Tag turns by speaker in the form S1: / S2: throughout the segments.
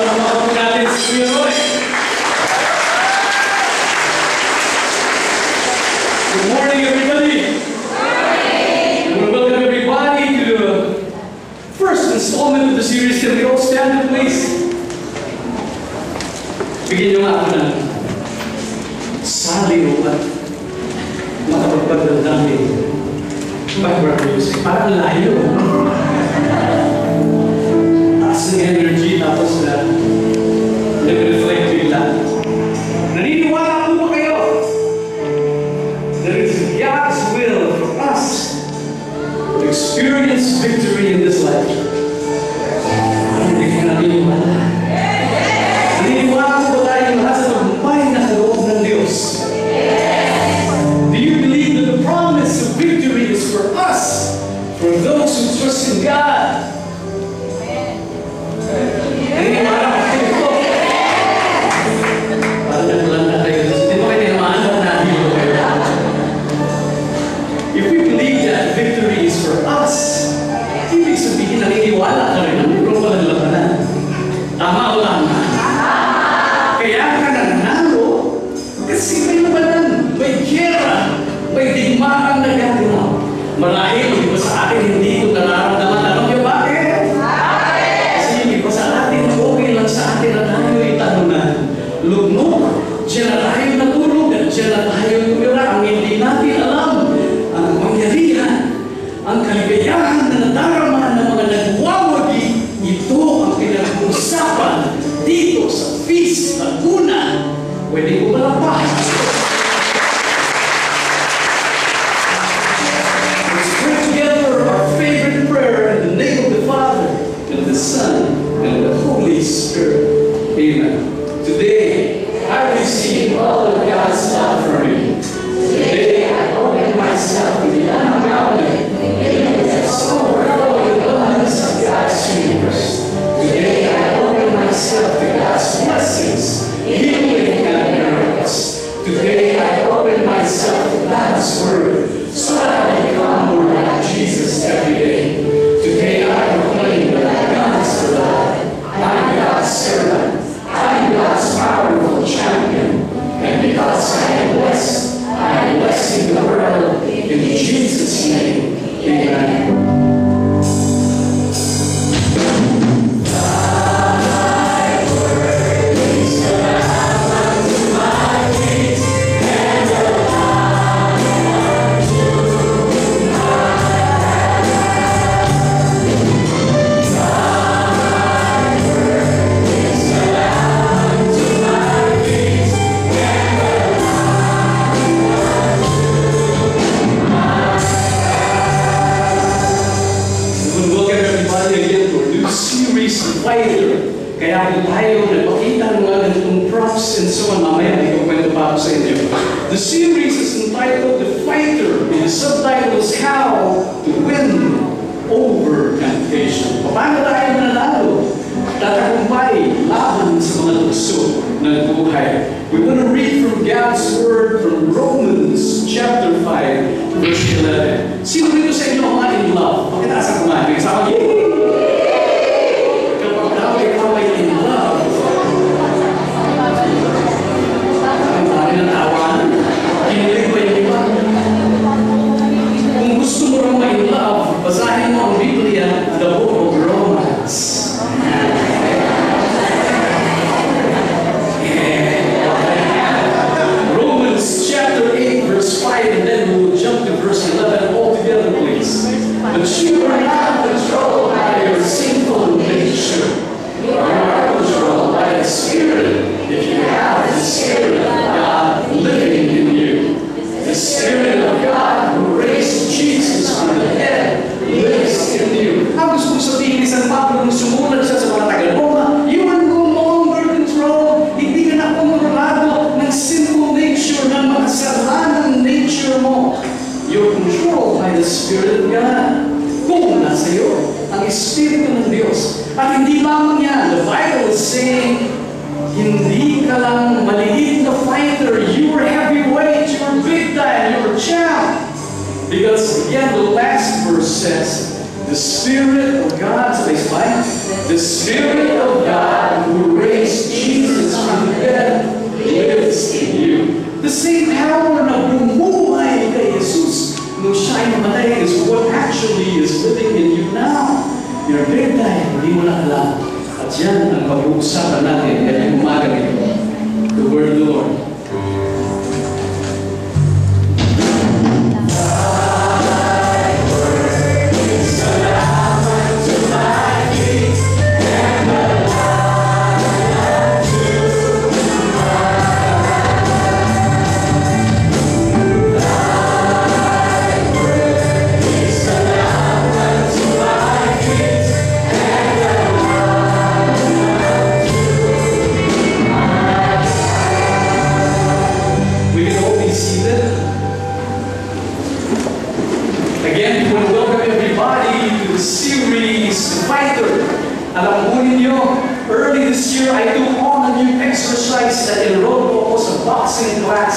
S1: Palamakan natin si Kuya Roy. Good morning, everybody. Good morning. Welcome everybody to the first installment of the series. Can we all stand up, please? Bigyan nyo nga ako ng sali o at makapagpagdal namin background music. Parang layo. Taas ng energy, tapos na nag-reflect yung lahat. Naniniwala po ba kayo? There is God's will for us to experience victory in this life. Hindi ko naniniwala. Naniniwala po ba tayo lahat sa tagumpay na kaloob ng Diyos? Do you believe that the promise of victory is for us, for those who trust in God? Naniniwala ko kayo po. Parang nagulanta tayo. Hindi mo kayo namahanap na hilo kayo. If we believe that victory is for us, ibig sabihin naniniwala ka rin na mayroon palang labanan. Tama o tama? Kaya ka nanalo kasi may labanan, may gera, may digmaan na gagawin. Marahil yung iba sa atin hindi ito nararamdaman. Alam niyo bakit? Kasi yung iba sa atin, okay lang sa atin na tayo itanunan. Lugnog, diyan na tayo natulog, at diyan na tayo tumira. Ang hindi natin alam, ang mangyarihan, ang kaligayahan na nadarama ng mga nagwawagi, ito ang pinag-uusapan dito sa Feast Laguna. Pwede ko malapah. Let's pray together our favorite prayer in the name of the Father, and the Son, and the Holy Spirit. Amen. Today, I receive all of God's love for me. Today, I open myself to the unbounded, limitless, overflowing abundance of God's universe. Today, I open myself to God's blessings, healing and miracles. Today, I open myself to God's Word, so that I become more like Jesus every day. Today, I proclaim that God is alive. I'm God's servant. I'm God's powerful champion. And because I am blessed, I am blessing the world. In Jesus' name, amen. Fighter. Kaya kung tayo nagpakita ng mga ganitong props and so on, mamaya may kukwento pa ako sa inyo. The series is entitled The Fighter, and the subtitle is How to Win Over Temptation. Paano tayo nanalo? Tatagumpay laban sa mga tukso ng buhay. We want to read from God's Word from Romans chapter 5, verse 11. Sino dito sa inyo ang in love? Pakitaas ang kumain. Kasama, yay! Kung gusto mo rin may love, basahin mo ang Biblia, the book of Romans. Romans chapter 8, verse 5, and then we'll jump to verse 11 all together, please. But you are not controlled by your sinful nature. You are controlled by the Spirit, if you have the Spirit of God living in you. The Spirit of God who raised Jesus from the dead lives in you. Ang gusto kong sabihin ni San Pablo nung sumulat siya sa mga taga-Roma, you are no longer controlled. Hindi ka na kontrolado ng sinful nature, ng makasalanang nature mo. You're controlled by the Spirit of God. Kung nasa iyo ang Espiritu ng Diyos. At hindi lamang yan. The Bible is saying, hindi ka lang maliit na fighter. You are heavyweight. You are big time. You are champ. Because again, the last verse says, the Spirit of God, so they fight. The Spirit of God who dahil hindi mo na alam. At yan ang pag-uusapan natin ngayong umaga nito. The word of the Lord. Alam po ninyo, early this year, I took on a new exercise that enrolled po ako sa boxing class.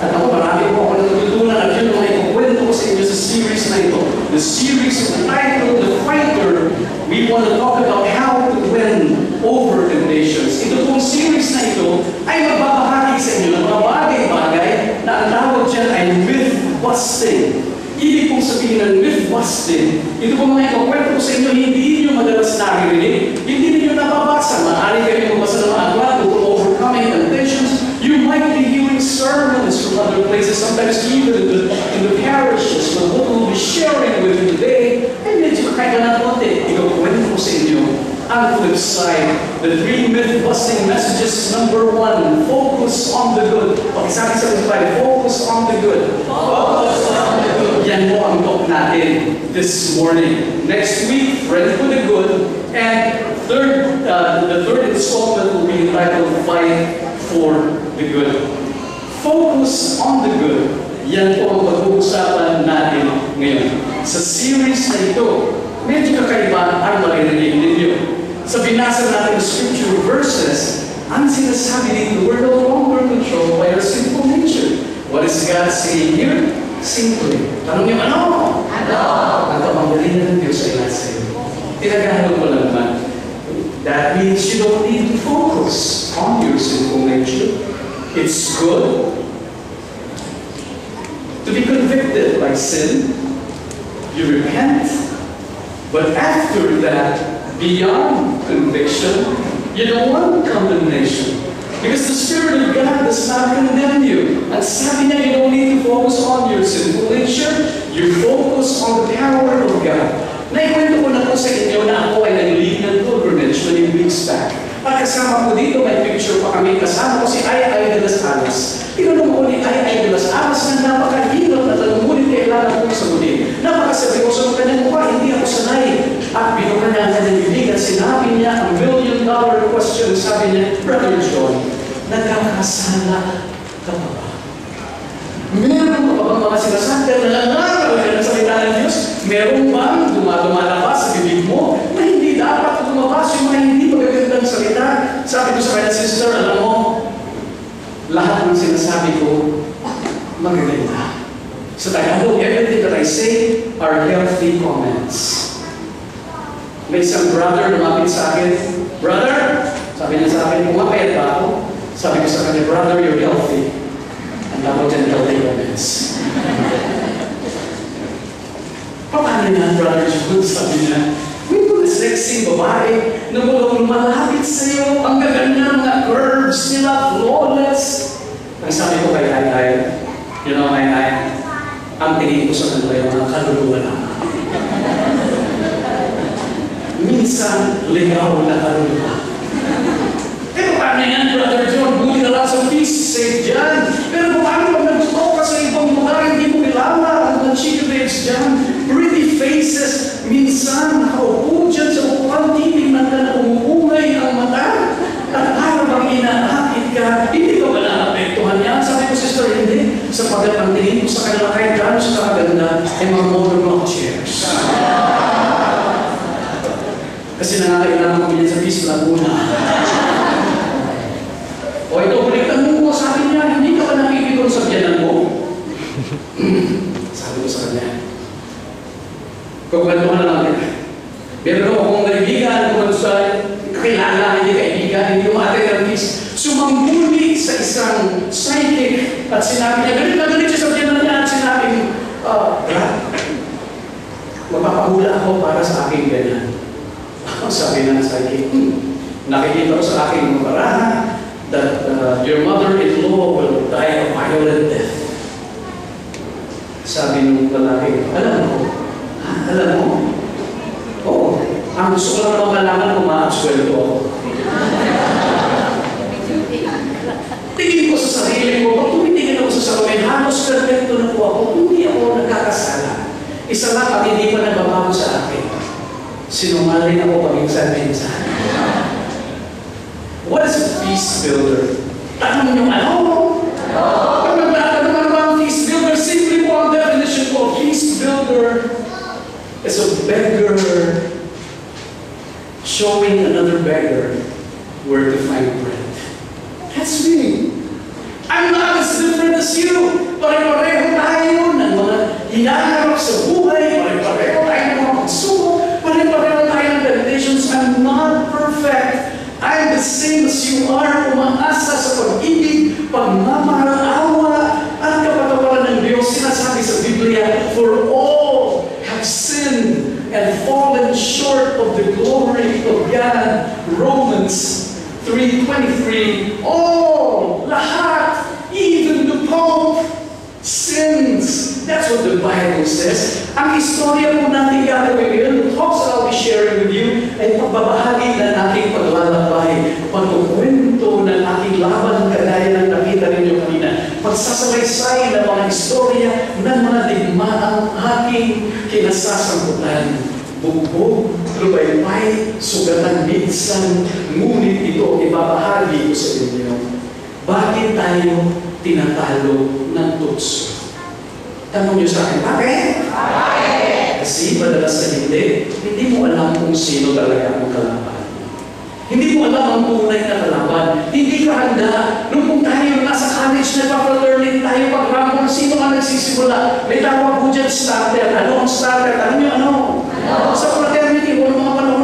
S1: At ako, marami po ako natutunan at yun ang ikukwento ko sa inyo sa series na ito. The series is entitled The Fighter. We want to talk about how to win over temptations. Ito pong series na ito ay magbabahagi sa inyo ng mga bagay-bagay na ang tawag dyan ay myth-busting. Ibig pong sabihin ng myth-busting, ito pong mga ikakwento ko sa inyo, hindi nyo madalas naririnig, hindi ninyo nababasa. Maaari kayo magbasa ng mga aklat tungkol overcoming temptations. You might be hearing sermons from other places, sometimes even in the parishes. But what we'll be sharing with you today, ay medyo kakaiba na konti. Ikakwento ko sa inyo ang flip side. The 3 myth-busting messages. Number 1, focus on the good. Pakisabi sa slide, focus on the good. Focus on the good. Yan po ang talk natin this morning. Next week, Friends for the Good. And the third installment will be entitled Fight for the Good. Focus on the good. Yan po ang pag-uusapan natin ngayon. Sa series na ito, medyo kakaiba ang maririnig ninyo. Sa binasa natin ng scripture verses, ang sinasabi dito, we're no longer controlled by our sinful nature. What is God saying here? Simply. Tanong niyo, ano? Ano? Ang kapangyarihan ng Diyos ay nasa iyo. Tinagahalo mo lang naman. That means you don't need to focus on your sinful nature. It's good to be convicted by sin. You repent. But after that, beyond conviction, you don't want condemnation. Because the Spirit of God does not condemn you. At sabi niya, you don't need to focus on your sinful nature. You focus on the power of God. Naikwento ko na po sa inyo na ako ay nag-lead ng pilgrimage many weeks back. Pagkasama ko dito, may picture pa kami. Kasama ko si Ay de las Alas. Tinanong ko ni Ay de las Alas na napakahirap na tanong, ngunit kailangan ko sa muli. Napakaseryoso ng kanyang mukha, hindi ako sanay. At binuka niya ang kanyang bibig at sinabi niya ang $1 million question. Sabi niya, Brother John, nagkakasala ka pa ba? Meron pa bang mga sinasabi na nangangaral ka ng salita ng Diyos? Meron bang dumalabas sa bibig mo na hindi dapat lumabas yung mga hindi magagandang salita? Sabi ko sa kanya, sister, alam mo, lahat ng sinasabi ko, magaganda. Sa Tagalog, everything that I say are healthy comments. May isang brother lumapit sa akin, Brother, sabi niya sa akin, pumapayat ba ako? Sabi ko sa kanya, Brother, you're healthy. Ang tawag dyan, healthy comments. Paano yan, Brother John? Sabi niya, may mga sexy babae na lumalapit sa'yo, ang gaganda mga curves nila, flawless. Ang sabi ko kay Ay, you know, Ay, ang tingin ko sa kanila yung mga kaluluwa lang. Minsan, ligaw na kaluluwa. Pero paano yan, Brother John? Buti na lang sa peace, safe dyan. Pero paano pag nag-talk ka sa ibang lugar, hindi mo kilala ang chica babes dyan? Pretty faces, minsan, nakaupo dyan sa upuan, titignan ka na umungay ang mata. At parang inaakit ka, hindi ka ba naapektuhan yan? Sabi ko, sister, hindi. Sapagat ang tingin ko sa kanila kahit gano'n sa kaganda ay mga monorblock chairs. Kasi nangangailangan kami yan sa Peace Laguna. O ito, balikan mo, sabi niya, hindi ka ba nakikipon sa biyanan mo? Sabi ko sa kanya, kukwentuhan na lang din. Meron akong kaibigan, kung sa kakilala, hindi kaibigan, hindi umatay ng peace. Sumangguni sa isang psychic at sinabi niya, ganit na ganit siya sa biyanan niya at sinabi, Brad, magpapahula ako para sa aking ganyan. Ang sabi ng psychic, nakikita ko sa aking mga baraha that your mother-in-law will die a violent death. Sabi nung lalaki, alam mo? Alam mo? Oo. Ang gusto ko lang naman malaman kung ma-absuelto ako. Tingin ko sa sarili ko, pag tumitingin ako sa salamin, halos perfecto na po ako, hindi ako nagkakasala. Isa lang ang hindi pa nagbabago sa akin. Sinungaling ako paminsan-minsan. What is a feast builder? Tanong nyo, ano? Pag nagtatanong ano ba ang feast builder, simple po ang definition ko. Feast builder is a beggar showing another beggar where to find bread. That's me. I'm not as different as you. Pare-pareho tayo ng mga hinaharap sa buhay. Pare-pareho tayo ng mga pagsubok. Pare-pareho tayo ng temptations. I'm not perfect. I'm the same as you are. Umaasa sa pag-ibig, pagmamahal, awa, at kapatawaran ng Diyos. Sinasabi sa Biblia, for all have sinned and fallen short of the glory of God. Romans 3:23, all, lahat, even the Pope, sins. That's what the Bible says. Ang istorya po natin gagawin ngayon, the talks that I'll be sharing with you, ay pagbabahagi ng ating paglalakbay, pagkukwento ng ating laban, kagaya ng nakita ninyo kanina, pagsasalaysay ng mga istorya ng mga digmaang aking kinasasangkutan. Bugbog, lubaypay, sugatan minsan, ngunit ito ibabahagi ko sa inyo. Bakit tayo tinatalo ng tukso? Tanong niyo sa akin, bakit? Kasi madalas na hindi mo alam kung sino talaga ang kalaban. Hindi mo alam ang tunay na kalaban. Hindi ka handa. Nung tayo nasa college, nagpa-fraternity tayo pag-ramon, sino ang nagsisimula? May tawag po dyan, starter. Ano ang starter? Alam niyo ano? Sa fraternity, kung mga panahon